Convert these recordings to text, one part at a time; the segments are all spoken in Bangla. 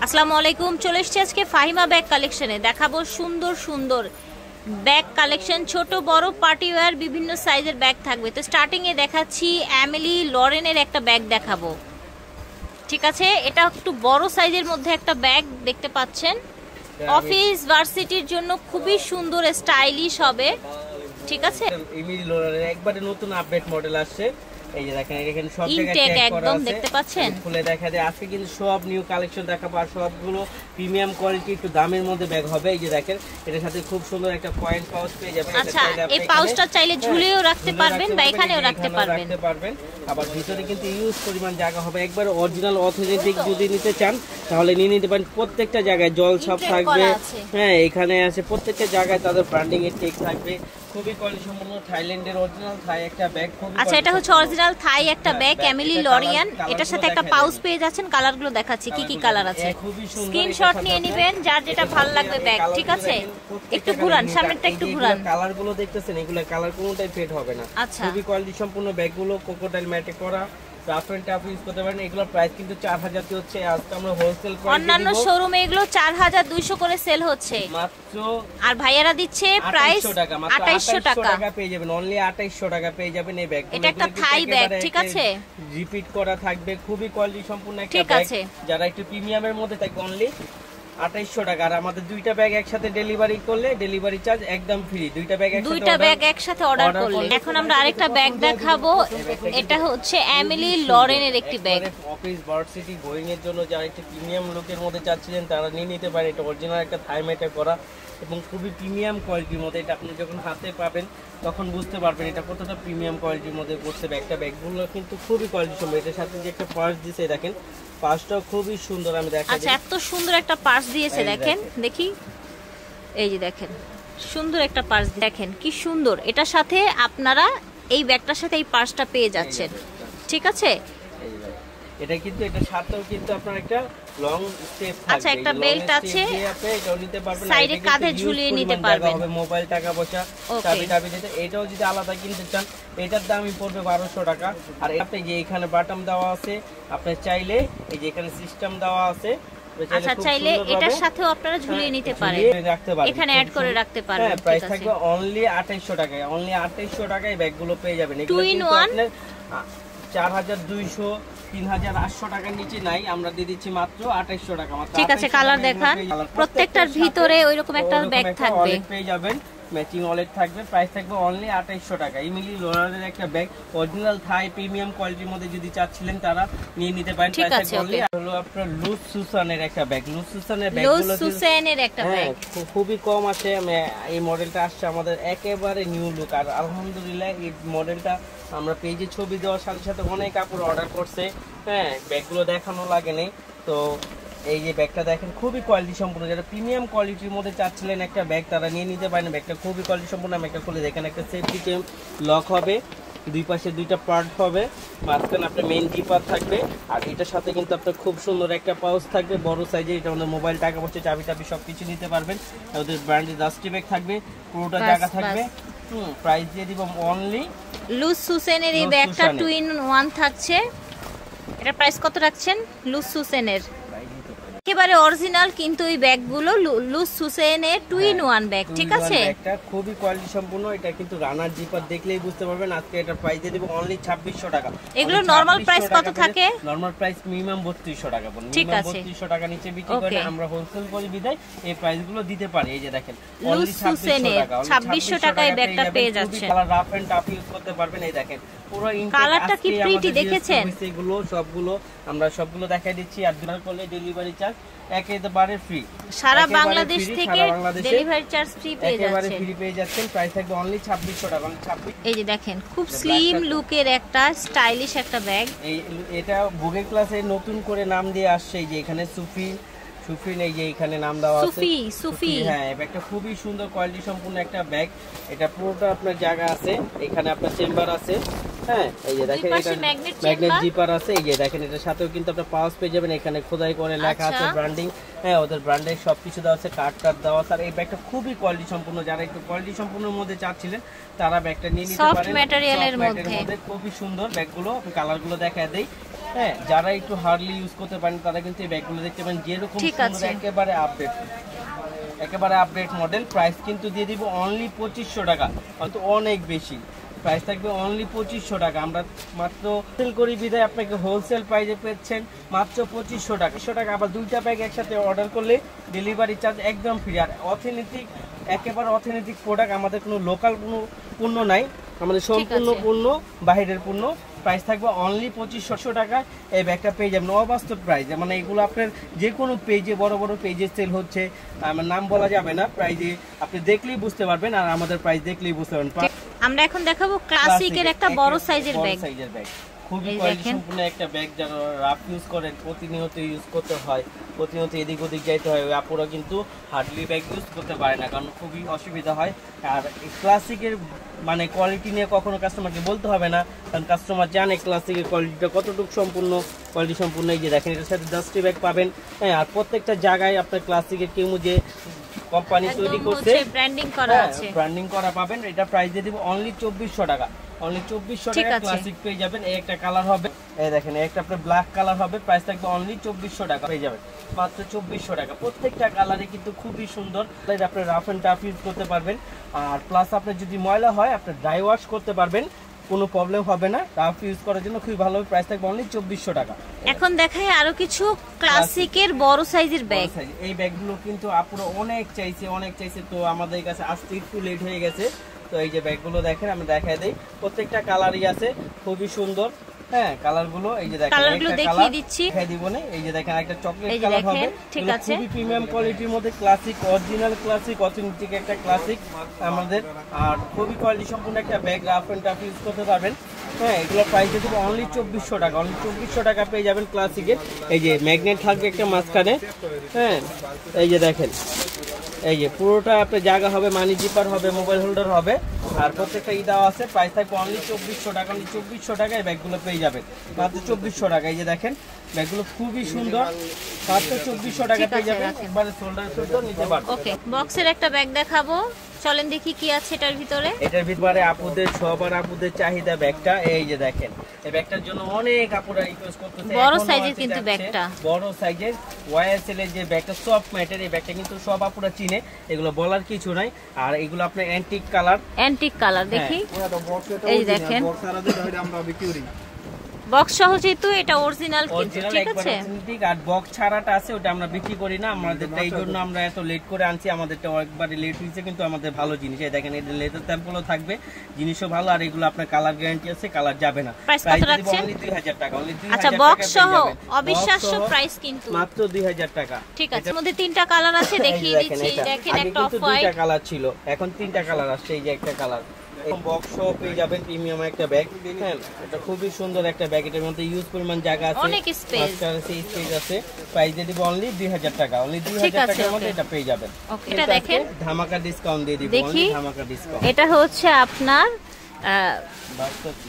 আসসালামু আলাইকুম, চলে এসেছি আজকে ফাহিমা ব্যাগ কালেকশনে। দেখাবো সুন্দর সুন্দর ব্যাগ কালেকশন, ছোট বড় পার্টি ওয়্যার বিভিন্ন সাইজের ব্যাগ থাকবে। তো স্টার্টিং এ দেখাচ্ছি এমিলি লরেনের একটা ব্যাগ দেখাবো। ঠিক আছে, এটা একটু বড় সাইজের মধ্যে একটা ব্যাগ দেখতে পাচ্ছেন। অফিস ভার্সিটির জন্য খুবই সুন্দর স্টাইলিশ হবে। ঠিক আছে, এমিলি লরেনের একবারে নতুন আপডেট মডেল আসছে। এই যে দেখেন এখানে সব জায়গায় ট্যাগ করা আছে, দেখতে পাচ্ছেন। খুলে দেখা যায় আজকে কিন্তু সব নিউ কালেকশন দেখাবো আর সবগুলো প্রিমিয়াম কোয়ালিটি, একটু দামের মধ্যে ব্যাগ হবে। এই যে দেখেন এটার সাথে খুব সুন্দর একটা পয়েন্ট পাউচ পেয়ে যাবেন। আচ্ছা, এই পাউচটা চাইলে ঝুলিয়েও রাখতে পারবেন বা এখানেও রাখতে পারবেন। আবার ভিতরে কিন্তু ইউজ পরিমাণ জায়গা হবে। একবার অরিজিনাল অথেন্টিক যদি নিতে চান তাহলে নিয়ে নিতে পারেন। প্রত্যেকটা জায়গায় জল ছাপ থাকবে, হ্যাঁ এখানে আছে প্রত্যেকটা জায়গায় তাদের ব্র্যান্ডিং এর টেক থাকবে। খুবই কোয়ালিটি সম্পন্ন থাইল্যান্ডের অরিজিনাল থাই একটা ব্যাগ। আচ্ছা, এটা হচ্ছে অরিজিনাল থাই একটা ব্যাগ এমিলি লরিয়ান। এটার সাথে একটা পাউচ পেয়ে যাচ্ছেন। কালারগুলো দেখাচ্ছি কি কি কালার আছে, স্ক্রিনশট নিয়ে নেবেন যার যেটা ভালো লাগবে ব্যাগ। ঠিক আছে, একটু ঘুরান, সামনেরটা একটু ঘুরান। কালারগুলো দেখতেছেন, এগুলো কালার কোনোটাই ফেড হবে না। আচ্ছা, খুবই কোয়ালিটি সম্পন্ন ব্যাগগুলো কোকোটাইল ম্যাটে করা, রাফ এন্ড টাফ ইউজ করতে পারেন। এগুলোর প্রাইস কিন্তু 4000 তে হচ্ছে। আজকে আমরা হোলসেল প্রাইস, অন্যান্য শোরুমে এগুলো 4200 করে সেল হচ্ছে মাত্র, আর ভাইয়ারা দিচ্ছে প্রাইস 2800 টাকা পেয়ে যাবেন। অনলি 2800 টাকা পেয়ে যাবেন এই ব্যাগ। এটা একটা থাই ব্যাগ। ঠিক আছে, রিপিট করা থাকবে, খুবই কোয়ালিটি সম্পন্ন একটা ব্যাগ। যারা একটু প্রিমিয়ামের মধ্যে থাকবে অনলি 2800 টাকা। আর আমাদের দুইটা ব্যাগ একসাথে ডেলিভারি করলে ডেলিভারি চার্জ একদম ফ্রি। দুইটা ব্যাগ একসাথে অর্ডার করলে। এখন আমরা আরেকটা ব্যাগ দেখাবো। এটা হচ্ছে এমিলি লরেনের একটি ব্যাগ। অফিস ভার্সিটি গোয়িং এর জন্য যারা একটু প্রিমিয়াম লুকের মধ্যে চাচ্ছিলেন তারা নিয়ে নিতে পারে। এটা অরিজিনাল একটা থাই ম্যাটে করা এবং খুবই প্রিমিয়াম কোয়ালিটির মধ্যে। এটা আপনি যখন হাতে পাবেন তখন বুঝতে পারবেন এটা কতটা প্রিমিয়াম কোয়ালিটির মধ্যে করছে ব্যাগটা। ব্যাগগুলো কিন্তু খুবই কোয়ালিটি সম্পন্ন। এটার সাথে যে একটা পার্স দিয়েছে দেখেন, পার্সটাও খুবই সুন্দর। আমি দেখাই। আচ্ছা, এত সুন্দর একটা পার্স দিয়েছে দেখেন, দেখি। এই যে দেখেন সুন্দর একটা পার্স, দেখেন কি সুন্দর। এটার সাথে আপনারা এই ব্যাগটার সাথে এই পার্সটা পেয়ে যাচ্ছেন। ঠিক আছে, এটা কিন্তু এটার সাথেও কিন্তু আপনার একটা লং স্টেপ থাকবে। আচ্ছা, একটা বেল্ট আছে, আপনি এটাও নিতে পারবেন, সাইডে কাঁধে ঝুলিয়ে নিতে পারবেন। হবে মোবাইল, টাকা পয়সা, চাবি টাবি দিতে। এটাও যদি আলাদা কিনতে চান এটার দামই পড়বে 1200 টাকা। আর আপনি যে এখানে বাটন দেওয়া আছে, আপনি চাইলে এই যে এখানে সিস্টেম দেওয়া আছে, আচ্ছা চাইলে এটার সাথেও আপনারা ঝুলিয়ে নিতে পারেন, এখানে অ্যাড করে রাখতে পারবেন। হ্যাঁ, প্রাইস থাকবে অনলি 2800 টাকায়। অনলি 2800 টাকায় ব্যাগগুলো পেয়ে যাবেন। এগুলো কিন্তু আপনার 4200 3800 টাকার নিচে নাই, আমরা দিয়ে দিচ্ছি মাত্র 2800 টাকা মাত্র। ঠিক আছে, কালার দেখান। প্রত্যেকটার ভিতরে ওইরকম একটা ব্যাগ থাকবে, পেয়ে যাবেন ম্যাচিং ওয়ালেট থাকবে। প্রাইস থাকবে অনলি 2800 টাকা। এমিলি লরেনের একটা ব্যাগ অরিজিনাল থাই প্রিমিয়াম কোয়ালিটির মধ্যে যদি চাচ্ছিলেন তারা নিয়ে নিতে পারেন। প্রাইস থাকবে অনলি। হলো আপনার লুজ সুসানের একটা ব্যাগ। লুজ সুসানের ব্যাগ খুবই কম আছে। এই মডেলটা আসছে আমাদের একেবারে নিউ লুক। আর আলহামদুলিল্লাহ এই মডেলটা আমরা পেজে ছবি দেওয়ার সাথে সাথে অনেক কাপড় অর্ডার করছে। হ্যাঁ, ব্যাগগুলো দেখানো লাগেনি। তো এই যে ব্যাগটা দেখেন খুবই কোয়ালিটি সম্পূর্ণ। যারা প্রিমিয়াম কোয়ালিটির মধ্যে চাচ্ছিলেন একটা ব্যাগ তারা নিয়ে নিতে পারেন। ব্যাগটা খুবই কোয়ালিটি সম্পূর্ণ। আমি একটা খুলে দেখেন, একটা সেফটি চেন লক হবে, দুই পাশে দুইটা পার্ট হবে, মাঝখানে আপনার মেইন জিপার থাকবে। আর এটার সাথে কিন্তু আপনার খুব সুন্দর একটা পাউচ থাকবে বড় সাইজে। এটা আমাদের মোবাইল, টাকা পয়সা, চাবি টাবি সবকিছু নিতে পারবেন। ওদের ব্র্যান্ডের ডাস্টি ব্যাগ থাকবে, পুরোটা জায়গা থাকবে। প্রাইস দিয়ে দিব অনলি। লুজ সুসেনের এই ব্যাগটা 2 in 1 থাকছে। এটার প্রাইস কত রাখছেন? লুজ সুসেনের একেবারে অরিজিনাল, কিন্তু এই ব্যাগগুলো লুজ সুসেনের 2 in 1 ব্যাগ। ঠিক আছে, একটা খুবই কোয়ালিটি সম্পূর্ণ। এটা কিন্তু রানার জিপার দেখলেই বুঝতে পারবেন। আজকে এটা প্রাইস দিয়ে দেব অনলি 2600 টাকা। এগুলো নরমাল প্রাইস কত থাকে? নরমাল প্রাইস মিনিমাম 3200 টাকা পড়ে। মিনিমাম 3200 টাকা নিচে বিক্রি করে আমরা হোলসেল করে বিদায় এই প্রাইসগুলো দিতে পারি। এই যে দেখেন লুজ সুসেনের 2600 টাকায় ব্যাগটা পেয়ে যাচ্ছেন। Colour rough and tough use করতে পারবেন। এই দেখেন পুরো কালারটা কি প্রিটি দেখেছেন? এগুলো সবগুলো আমরা সবগুলো দেখাই দিচ্ছি। আর অর্ডার করলে ডেলিভারি চার্জ একেবারে ফ্রি। সারা বাংলাদেশ থেকে ডেলিভারি চার্জ ফ্রি পেয়ে যাচ্ছেন, একেবারে ফ্রি পেয়ে যাচ্ছেন। প্রাইস থাকবে অনলি 2600 টাকা। এই যে দেখেন খুব স্লিম লুকের একটা স্টাইলিশ একটা ব্যাগ। এটা বুকে ক্লাসে নতুন করে নাম দিয়ে আসছে। এই যে এখানে সুফি এই যে এখানে নাম দেওয়া আছে সুফি। হ্যাঁ, ব্যাগটা খুবই সুন্দর কোয়ালিটি সম্পূর্ণ একটা ব্যাগ। এটা পুরোটা আপনার জায়গা আছে, এখানে আপনার চেম্বার আছে। হ্যাঁ, এই যে দেখেন এটা ম্যাগনেট জিপার আছে। এই যে দেখেন এটার সাথেও কিন্তু আপনার পাউচ পেয়ে যাবেন। এখানে খোদাই করে লেখা আছে ব্র্যান্ডিং। হ্যাঁ, ওদের ব্র্যান্ডের সবকিছু দেওয়া আছে, কার্ড দেওয়া আছে। আর এই ব্যাগটা খুবই কোয়ালিটি সম্পূর্ণ। যারা একটু কোয়ালিটি সম্পূর্ণের মধ্যে চাচ্ছিলেন তারা ব্যাগটা নিয়ে নিতে পারেন। সফট ম্যাটেরিয়ালের মধ্যে খুবই সুন্দর ব্যাগগুলো। কালারগুলো দেখায় দেই। হ্যাঁ, যারা একটু হার্ডলি ইউজ করতে পারেন তারা কিন্তু এই ব্যাগগুলো দেখতে পারেন যেরকম সুন্দর, একেবারে আপডেট মডেল। প্রাইস কিন্তু দিয়ে দিব অনলি 2500 টাকা, হয়তো অনেক বেশি। প্রাইস থাকবে অনলি 2500 টাকা। আমরা মাত্র সেল করি বিদায় আপনাকে হোলসেল প্রাইসে পেয়েছেন মাত্র 2500 টাকা। 100 টাকা। আবার 2টা ব্যাগ একসাথে অর্ডার করলে ডেলিভারি চার্জ একদম ফ্রি। আর অথেন্টিক, একেবারে অথেন্টিক প্রোডাক্ট, আমাদের কোনো লোকাল কোনো পণ্য নাই, আমাদের সম্পূর্ণ পণ্য বাইরের পণ্য। প্রাইস থাকবে অনলি 2500 টাকা। এই ব্যাগটা পেয়ে যাবেন অবাস্তব প্রাইস, মানে এগুলো আপনার যে কোনো পেজে, বড় বড় পেজে সেল হচ্ছে, আমার নাম বলা যাবে না, প্রাইজে আপনি দেখলেই বুঝতে পারবেন, আর আমাদের প্রাইস দেখলেই বুঝতে পারবেন। আমরা এখন দেখাবো ক্লাসিকের একটা বড় সাইজের ব্যাগ। খুবই কোয়ালিটি সম্পূর্ণ একটা ব্যাগ, যারা রাফ ইউজ করেন, প্রতিনিয়ত ইউজ করতে হয়, প্রতিনিয়ত এদিক ওদিক যাইতে হয়, ওই আপুরা কিন্তু হার্ডলি ব্যাগ ইউজ করতে পারে না, কারণ খুবই অসুবিধা হয়। আর ক্লাসিকের মানে কোয়ালিটি নিয়ে কখনো কাস্টমারকে বলতে হবে না, কারণ কাস্টমার জানে ক্লাসিকের কোয়ালিটিটা কতটুকু কোয়ালিটি সম্পূর্ণ। এই যে দেখেন, এটার সাথে ডাস্টি ব্যাগ পাবেন। হ্যাঁ, আর প্রত্যেকটা জায়গায় আপনার ক্লাসিকের কেউ যে কোম্পানি তৈরি করছে, ব্র্যান্ডিং করা পাবেন। এটা প্রাইস দিয়ে দিব অনলি 2400 টাকা। অনলি 2400 টাকা ক্লাসিক পেয়ে যাবেন। এই একটা কালার হবে, এই দেখেন, একটা আপনার ব্ল্যাক কালার হবে, প্রাইস থাকবে অনলি 2400 টাকা পেয়ে যাবেন, মাত্র 2400 টাকা। প্রত্যেকটা কালারে কিন্তু খুবই সুন্দর, আপনি রাফ এন্ড টাফ ইউজ করতে পারবেন। আর প্লাস আপনার যদি ময়লা হয় আপনি ড্রাই ওয়াশ করতে পারবেন, কোনো প্রবলেম হবে না। টাফ ইউজ করার জন্য খুবই ভালো। প্রাইস থাকবে অনলি 2400 টাকা। এখন দেখাই আরো কিছু ক্লাসিকের বড় সাইজের ব্যাগ। এই ব্যাগগুলো কিন্তু আপুরা অনেক চাইছে, তো আমাদের কাছে আসতে একটু লেট হয়ে গেছে। তো এই যে ব্যাগগুলো দেখেন, আমি দেখাই দেই, প্রত্যেকটা কালারই আছে, খুবই সুন্দর। হ্যাঁ, কালারগুলো এই যে দেখেন, কালারগুলো দেখিয়ে দিচ্ছি, দেখাই দিব না। এই যে দেখেন, একটা চকলেট কালার হবে, ঠিক আছে, খুবই প্রিমিয়াম কোয়ালিটির মধ্যে ক্লাসিক, অরিজিনাল ক্লাসিক, অথেন্টিক একটা ক্লাসিক আমাদের। আর খুবই কোয়ালিটি সম্পূর্ণ একটা bag, rough and tough use করতে পারবেন। হ্যাঁ, এগুলো প্রাইস দেবো অনলি 2400 টাকা। অনলি 2400 টাকা পেয়ে যাবেন ক্লাসিকের। এই যে ম্যাগনেট থাকবে একটা মাঝখানে। হ্যাঁ, এই যে দেখেন, এই যে পুরোটা আপনার জায়গা হবে, মানি জিপার হবে, মোবাইল হোল্ডার হবে, আর প্রত্যেকটা দেওয়া আছে। প্রাইস থাকবে অনলি 2400 টাকা। অনলি 2400 টাকায় ব্যাগগুলো পেয়ে যাবেন, মাত্র 2400 টাকা। এই যে দেখেন, ব্যাগগুলো খুবই সুন্দর, মাত্র 2400 টাকা পেয়ে যাবেন, একবারে শোল্ডার সুন্দর নিতে পারবেন। ওকে, বক্সের একটা ব্যাগ দেখাবো, চলেন দেখি কি আছে এটার ভিতরে। এটার ভিতরে আপুদের সবার আপুদের চাহিদা ব্যাগটা। এই যে দেখেন, এই ব্যাগটার জন্য অনেক আপুরা রিকোয়েস্ট করতেছে, বড় সাইজের কিন্তু ব্যাগটা, বড় সাইজের ওয়াইএসএল এর যে ব্যাগটা, সফট ম্যাটের, এই ব্যাগটা কিন্তু সব আপুরা চিনে, এগুলো বলার কিছু নাই। আর এগুলো আপনার অ্যান্টিক কালার, দেখি এই দেখেন, বক্স সহ যেহেতু এটা অরিজিনাল, ঠিক আছে। আর বক্স ছাড়াটা আছে, ওটা আমরা বিক্রি করি না, আমাদেরটা এই জন্য আমরা এত লেট করে আনছি, আমাদেরটা একবারে লেট হয়েছে, কিন্তু আমাদের ভালো জিনিস। এই দেখেন, এটা লেটার স্ট্যাম্পগুলো থাকবে, জিনিসও ভালো, আর এগুলো আপনার কালার গ্যারান্টি আছে, কালার যাবে না। প্রাইস কত রাখছেন? অনলি 2000 টাকা। অনলি 2000 টাকা। আচ্ছা, বক্স সহ অবিশ্বাস্য প্রাইস কিন্তু মাত্র 2000 টাকা। ঠিক আছে, এর মধ্যে 3টা কালার আছে, দেখিয়ে দিচ্ছি। দেখেন, একটা অফ হোয়াইট, 2টা কালার ছিল, এখন 3টা কালার আসছে। এই যে একটা কালার, বক্স সহ পেয়ে যাবেন, প্রিমিয়াম একটা ব্যাগ। হ্যাঁ, এটা খুবই সুন্দর একটা ব্যাগ, এটার মধ্যে ইউজ পরিমাণ জায়গা আছে, অনেক স্পেস আছে। প্রাইস দিয়ে দিব অনলি 2000 টাকা। অনলি 2000 টাকার মধ্যে এটা পেয়ে যাবেন। এটা দেখেন, ধামাকা ডিসকাউন্ট দিয়ে দিব, অনলি ধামাকা ডিসকাউন্ট। এটা হচ্ছে আপনার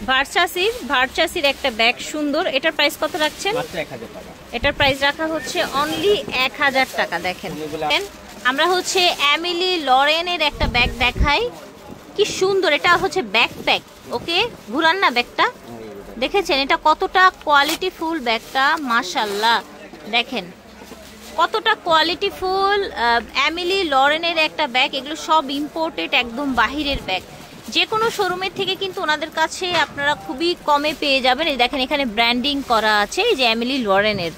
ভার্সাসির একটা ব্যাগ, সুন্দর। এটার প্রাইস কত রাখছেন? মাত্র 1000 টাকা। এটার প্রাইস রাখা হচ্ছে অনলি 1000 টাকা। দেখেন, আমরা হচ্ছে এমিলি লরেনের একটা ব্যাগ দেখাই, কি সুন্দর। এটা হচ্ছে ব্যাকপ্যাক, ওকে, ঘুরান না ব্যাগটা, দেখেছেন এটা কতটা কোয়ালিটি ফুল ব্যাগটা, মাশাআল্লাহ। দেখেন কতটা কোয়ালিটি ফুল, এমিলি লরেনের একটা ব্যাগ। এগুলো সব ইম্পোর্টেড, একদম বাহিরের ব্যাগ। যে কোনো শোরুমের থেকে কিন্তু ওনাদের কাছে আপনারা খুবই কমে পেয়ে যাবেন। এই দেখেন, এখানে ব্র্যান্ডিং করা আছে, এই যে এমিলি লরেনের,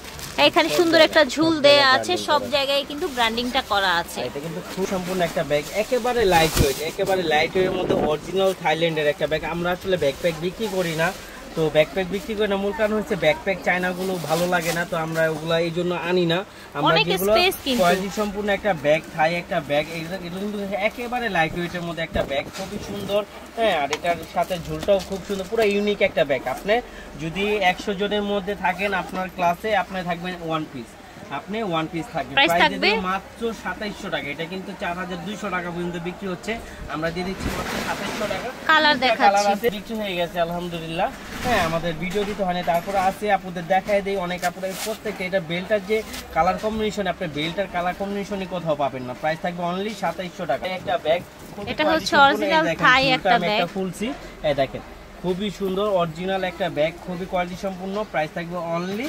এখানে সুন্দর একটা ঝুল দেয়া আছে, সব জায়গায় কিন্তু ব্র্যান্ডিংটা করা আছে। এটা কিন্তু খুব সম্পূর্ণ একটা ব্যাগ, একেবারে লাইট ওয়েট, মধ্যে অরিজিনাল থাইল্যান্ডের একটা ব্যাগ। আমরা আসলে ব্যাকপ্যাক বিক্রি করি না, তো ব্যাকপ্যাক বিক্রি করি না, মূল কারণ হচ্ছে ব্যাকপ্যাক চায়নাগুলো ভালো লাগে না, তো আমরা ওগুলা এই জন্য আনি না। আমরা যেগুলো কোয়ালিটি সম্পূর্ণ একটা ব্যাগ, থাই একটা ব্যাগ, এটা কিন্তু একেবারে লাইট ওয়েটের মধ্যে একটা ব্যাগ, খুবই সুন্দর। হ্যাঁ, আর এটার সাথে ঝুলটাও খুব সুন্দর, পুরো ইউনিক একটা ব্যাগ। আপনি যদি 100 জনের মধ্যে থাকেন, আপনার ক্লাসে আপনি থাকবেন ওয়ান পিস, আপনি ওয়ান পিস থাকবে। প্রাইস থাকবে মাত্র 2700 টাকা। এটা কিন্তু 4200 টাকা পর্যন্ত বিক্রি হচ্ছে, আমরা দিয়ে দিচ্ছি মাত্র 2700 টাকা। কালার দেখাচ্ছি, বিক্রি হয়ে গেছে আলহামদুলিল্লাহ। হ্যাঁ, আমাদের ভিডিও দিতে হয় না, তারপরে আছে আপনাদের দেখায় দেই। অনেক আপনাদের প্রত্যেকটা, এটা বেল্টার যে কালার কম্বিনেশন, আপনি বেল্টার কালার কম্বিনেশনই কোথাও পাবেন না। প্রাইস থাকবে অনলি 2700 টাকা। একটা ব্যাগ, এটা হচ্ছে অরিজিনাল থাই একটা ব্যাগ, ফুলসি। এই দেখেন, খুবই সুন্দর অরিজিনাল একটা ব্যাগ, খুবই কোয়ালিটি সম্পূর্ণ। প্রাইস থাকবে অনলি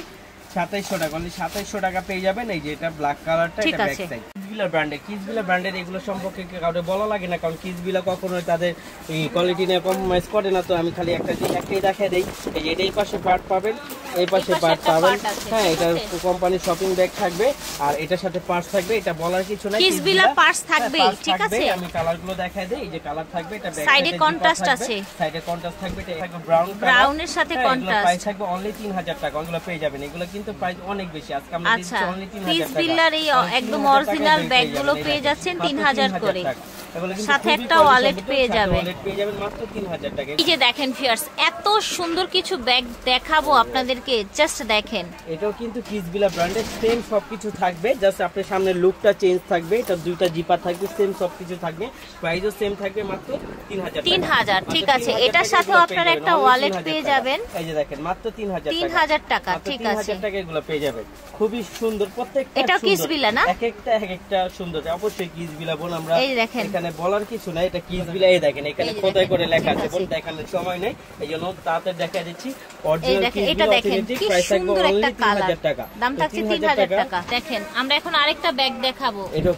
2700 টাকা। অনলি 2700 টাকা পেয়ে যাবেন। এই যে এটা ব্ল্যাক কালারটা, এটা ব্যাক সাইড। কিসবিলা ব্র্যান্ডের, কিসবিলা ব্র্যান্ডের এগুলো সম্পর্কে কাউকে বলা লাগে না, কারণ কিসবিলা কখনোই তাদের কোয়ালিটি নিয়ে কম্প্রোমাইজ করে না। তো আমি খালি একটাই দেখাই দেই। এই যে এই পাশে পার্ট পাবেন, এই পাশে পার্ট পাবেন। হ্যাঁ, এটা কোম্পানির শপিং ব্যাগ থাকবে আর এটার সাথে পার্টস থাকবে। এটা বলার কিছু নাই, কিসবিলা পার্টস থাকবে। ঠিক আছে, আমি কালারগুলো দেখাই দেই। এই যে কালার থাকবে, এটা ব্যাক সাইডে কন্ট্রাস্ট আছে, সাইডে কন্ট্রাস্ট থাকবে। এটা থাকবে ব্রাউন কালার, ব্রাউনের সাথে কন্ট্রাস্ট। প্রাইস থাকবে অনলি 3000 টাকা। এগুলো পেয়ে যাবেন। এগুলো কিন্তু প্রাইস অনেক বেশি, আজকে আমরা দিচ্ছি অনলি 3000 টাকা। কিসবিলার এই একদম অরিজিনাল ব্যাগগুলো পেয়ে যাচ্ছেন 3000 করে, সাথে একটা ওয়ালেট পেয়ে যাবেন। মাত্র 3000 টাকা। এই যে দেখেন ভিউয়ার্স, এত সুন্দর কিছু ব্যাগ দেখাবো আপনাদেরকে, জাস্ট দেখেন। এটাও কিন্তু কিসবিলা ব্র্যান্ডের, সেম সবকিছু থাকবে, জাস্ট আপনার সামনে লুকটা চেঞ্জ থাকবে। এটা দুইটা জিপার থাকবে, সেম সবকিছু থাকবে, প্রাইসও সেম থাকবে, মাত্র 3000। ঠিক আছে, এটার সাথেও আপনারা একটা ওয়ালেট পেয়ে যাবেন। এই যে দেখেন, মাত্র 3000 টাকা। ঠিক আছে, 3000 টাকা এগুলো পেয়ে যাবেন। খুবই সুন্দর প্রত্যেকটা। এটা কিসবিলা না, এক একটা সুন্দর। অবশ্যই কিসবিলা বোন, আমরা এই দেখেন এখানে বলার কিছু নাই, এটা কিসবিলা। এই দেখেন এখানে খোদাই করে লেখা আছে, বোন দেখানোর সময় নেই, এইজন্য তাড়াতাড়ি দেখাই দিচ্ছি। অরিজিনাল এটা দেখেন কি সুন্দর একটা কালার, টাকা, দাম থাকছে 3000 টাকা। দেখেন আমরা এখন আরেকটা ব্যাগ দেখাবো, এটাও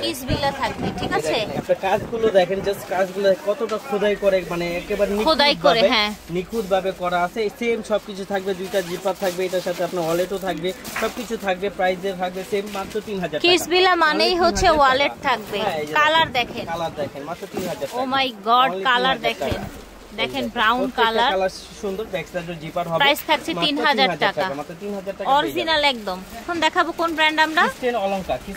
কিসবিলা থাকবে। ঠিক আছে, আপনারা কাজগুলো দেখেন, জাস্ট কাজগুলো কতটা খোদাই করে, মানে একেবারে খোদাই করে, হ্যাঁ নিখুঁত ভাবে করা আছে। সেম সবকিছু থাকবে, দুইটা জিপার থাকবে, এটার সাথে আপনার ওয়ালেটও থাকবে, সবকিছু থাকবে, প্রাইস থাকবে সেম, মাত্র 3000 টাকা। কিসবিলা মানেই হচ্ছে ওয়ালেট থাকবে। কালার দেখেন, মাত্র 3000 টাকা। ও মাই গড, কালার দেখেন, দেখেন ব্রাউন কালার, সুন্দর ব্যাক সাইডের জিপার হবে। প্রাইস থাকছে 3000 টাকা, মাত্র 3000 টাকা অরিজিনাল একদম। এখন দেখাবো কোন ব্র্যান্ড আমরা,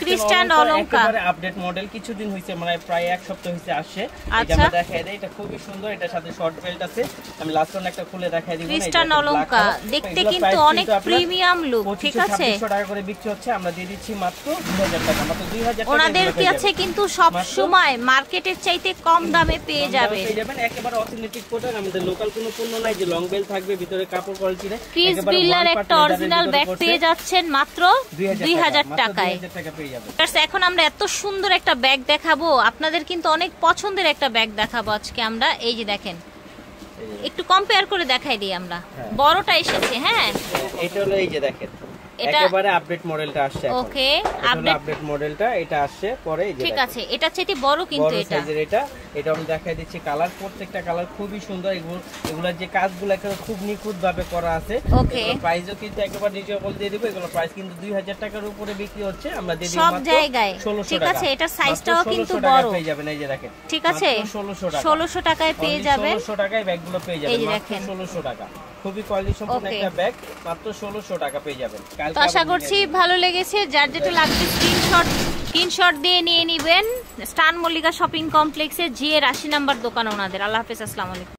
ক্রিস্টান অলঙ্কা। একেবারে আপডেট মডেল, কিছুদিন হইছে, মানে প্রায় এক সপ্তাহ হইছে আসছে। এটা আমরা দেখাই দেই, এটা খুবই সুন্দর, এটার সাথে শর্ট বেল্ট আছে। আমি লাস্ট ওয়ান একটা খুলে দেখাই দিব। ক্রিস্টান অলঙ্কা দেখতে কিন্তু অনেক প্রিমিয়াম লুক। ঠিক আছে, 2500 টাকা করে বিক্রি হচ্ছে, আমরা দিয়ে দিচ্ছি মাত্র 2000 টাকা। মাত্র 2000 টাকা। ওনাদের কাছে কিন্তু সব সময় মার্কেটের চাইতে কম দামে পেয়ে যাবেন। একেবারে অথেন্টিক প্রোডাক্ট, আমাদের লোকাল কোনো পণ্য নাই যে লং বেল থাকবে, ভিতরে কাপড় কোয়ালিটি নেই। কিসবিলার একটা অরিজিনাল ব্যাগ পেয়ে যাচ্ছেন মাত্র 2000 টাকায়। এখন আমরা এত সুন্দর একটা ব্যাগ দেখাবো আপনাদের, কিন্তু অনেক পছন্দের একটা ব্যাগ দেখাবো আজকে আমরা। এই যে দেখেন, একটু কম্পেয়ার করে দেখাই দিই আমরা। বড়টা এসেছে, হ্যাঁ এটা হলো, এই যে দেখেন একেবারে আপডেট মডেলটা আসছে। ওকে, আপডেট মডেলটা এটা আসছে পরে। এই যে ঠিক আছে, এটা চাইতে বড়, কিন্তু এটা আমি দেখাই দিচ্ছি। কালার, প্রত্যেকটা কালার খুবই সুন্দর। এগুলোর যে কাজগুলো একেবারে খুব নিখুঁত ভাবে করা আছে। ওকে, প্রাইসও কিন্তু একেবারে রিজনেবল দিয়ে দিব। এগুলো প্রাইস কিন্তু 2000 টাকার উপরে বিক্রি হচ্ছে, আমরা দিয়ে দিব সব জায়গায়। 1600 ঠিক টাকা। আছে, এটা সাইজটাও কিন্তু বড় পেয়ে যাবেন। এই যে দেখেন, ঠিক আছে 1600 টাকায় পেয়ে যাবেন। 1600 টাকায় ব্যাগগুলো পেয়ে যাবেন, মাত্র 1600 টাকা। খুবই কোয়ালিটি সম্পন্ন একটা ব্যাগ, মাত্র 1600 টাকা পেয়ে যাবেন। তো আশা করছি ভালো লেগেছে। যার যেটা লাগবে স্ক্রিনশট দিয়ে নিয়ে নেবেন। স্টান মল্লিকা শপিং কমপ্লেক্সে জি এর 80 নাম্বার দোকান ওনাদের। আল্লাহ হাফেজ, আসসালামু আলাইকুম।